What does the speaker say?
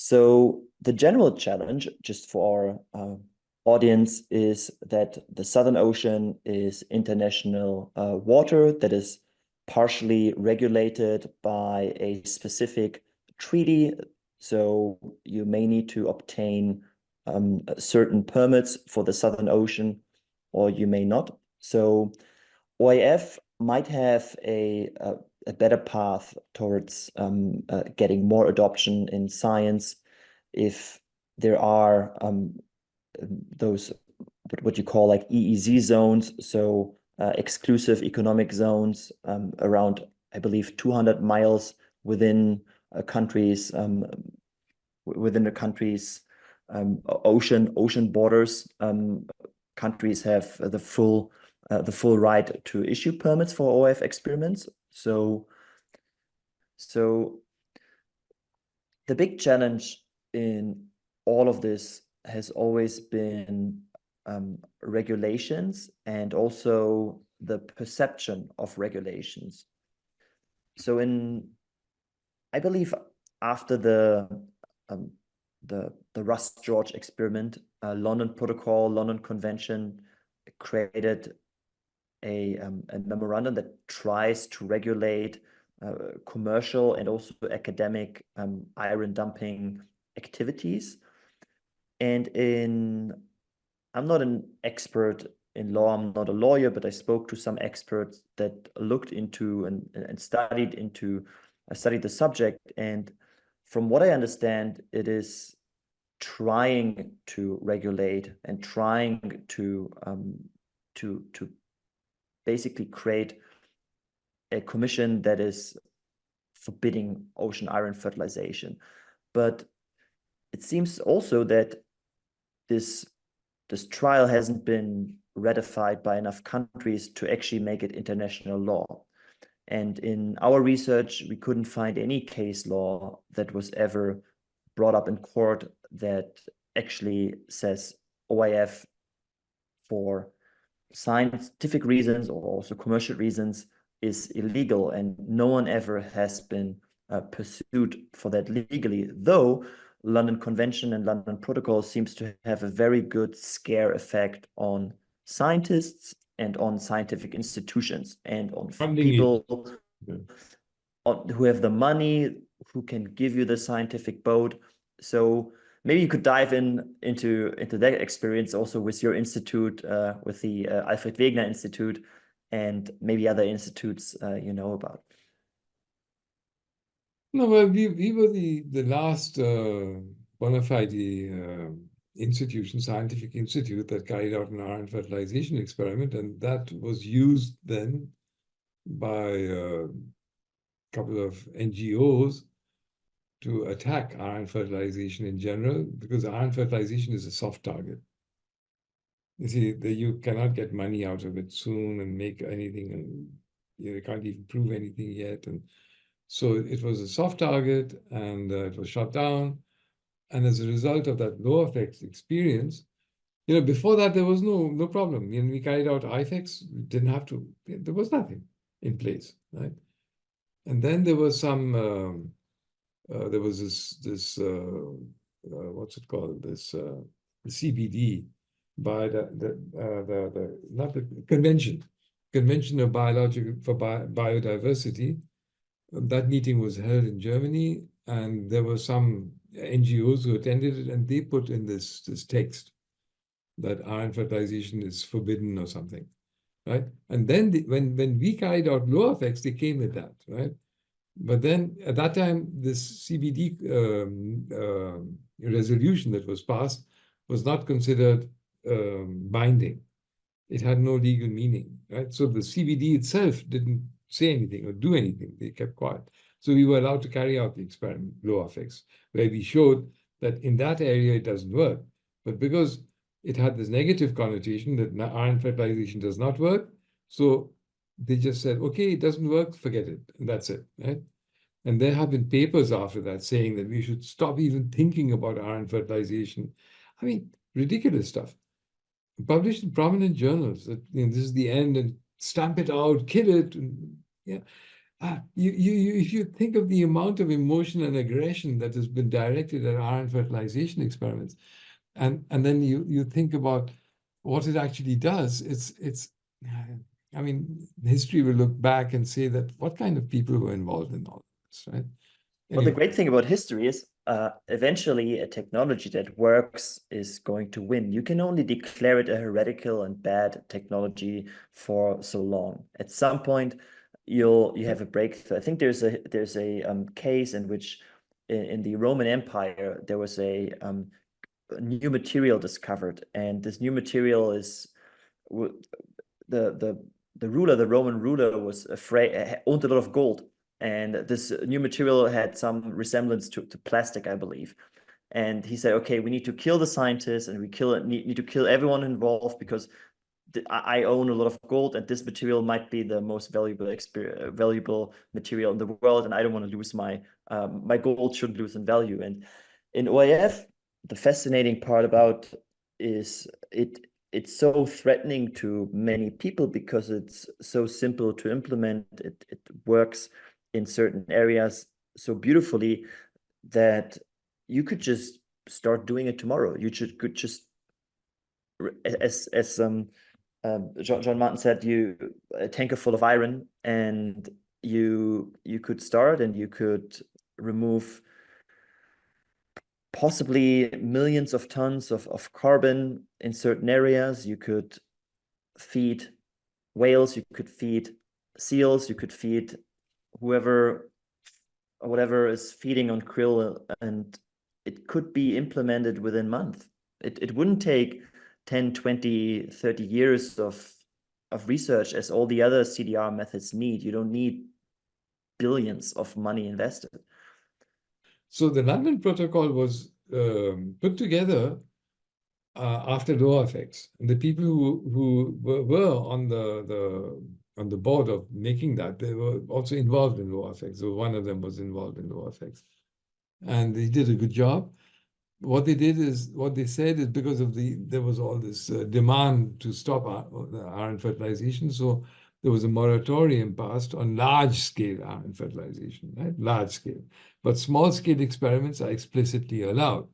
So the general challenge, just for our audience, is that the Southern Ocean is international water that is partially regulated by a specific treaty. So you may need to obtain certain permits for the Southern Ocean, or you may not. So OIF might have a better path towards getting more adoption in science if there are those what you call like EEZ zones, so exclusive economic zones around, I believe, 200 miles within a country's within the country's ocean borders. Countries have the full right to issue permits for OIF experiments. So the big challenge in all of this has always been regulations and also the perception of regulations. So I believe after the Russ George experiment, London Protocol, London Convention created a memorandum that tries to regulate commercial and also academic iron dumping activities. And I'm not an expert in law, I'm not a lawyer, but I spoke to some experts that looked into and studied the subject. And from what I understand, it is trying to regulate and trying to basically create a commission that is forbidding ocean iron fertilization. But it seems also that this trial hasn't been ratified by enough countries to actually make it international law. And in our research, we couldn't find any case law that was ever brought up in court that actually says OIF for scientific reasons or also commercial reasons is illegal, and no one ever has been pursued for that legally, though London Convention and London Protocol seems to have a very good scare effect on scientists and on scientific institutions and on people who have the money, who can give you the scientific boat. So maybe you could dive into that experience also with your institute, with the Alfred Wegener Institute, and maybe other institutes you know about. No, well, we were the last bona fide institution, scientific institute that carried out an iron fertilization experiment, and that was used then by a couple of NGOs to attack iron fertilization in general, because iron fertilization is a soft target. You see, you cannot get money out of it soon and make anything, and you can't even prove anything yet. And so it was a soft target, and it was shut down. And as a result of that low effects experience, before that, there was no problem. We carried out IFEX, didn't have to, there was nothing in place, right? And then there was some, there was this what's it called? This CBD by not the convention of biodiversity. That meeting was held in Germany, and there were some NGOs who attended it, and they put in this text that iron fertilization is forbidden or something, right? And then when we carried out low effects, they came with that, right? But then at that time, this CBD resolution that was passed was not considered binding. It had no legal meaning, right? So the CBD itself didn't say anything or do anything. They kept quiet. So we were allowed to carry out the experiment, low effects, where we showed that in that area it doesn't work. But because it had this negative connotation that iron fertilization does not work, so they just said, okay, it doesn't work, forget it. And that's it, right? And there have been papers after that saying that we should stop even thinking about iron fertilization. I mean, ridiculous stuff. Published in prominent journals that this is the end and stamp it out, kill it. And, yeah. If you think of the amount of emotion and aggression that has been directed at iron fertilization experiments, and then you think about what it actually does, I mean, history will look back and say that what kind of people were involved in all this, right? Well, the Anyway, great thing about history is eventually a technology that works is going to win. You can only declare it a heretical and bad technology for so long. At some point, you have a breakthrough. I think there's a case in which in the Roman Empire there was a new material discovered, and this new material is the ruler, the Roman ruler, was afraid, owned a lot of gold, and this new material had some resemblance to plastic, I believe. And he said, okay, we need to kill the scientists, and we need to kill everyone involved, because I own a lot of gold, and this material might be the most valuable material in the world, and I don't want to lose my my gold shouldn't lose in value. And in OIF, the fascinating part about is it's so threatening to many people because it's so simple to implement. It works in certain areas so beautifully that you could just start doing it tomorrow. Could just, as John Martin said, a tanker full of iron, and you could start, and you could remove possibly millions of tons of carbon in certain areas. You could feed whales, you could feed seals, you could feed whoever or whatever is feeding on krill, and it could be implemented within months. It wouldn't take 10, 20, 30 years of research as all the other CDR methods need. You don't need billions of money invested. so the London Protocol was put together after OIF, and the people who were on the board of making that, they were also involved in OIF. So one of them was involved in OIF, and they did a good job. What they said is, because of there was all this demand to stop iron fertilization, so there was a moratorium passed on large-scale iron fertilization, right? Large scale. But small-scale experiments are explicitly allowed.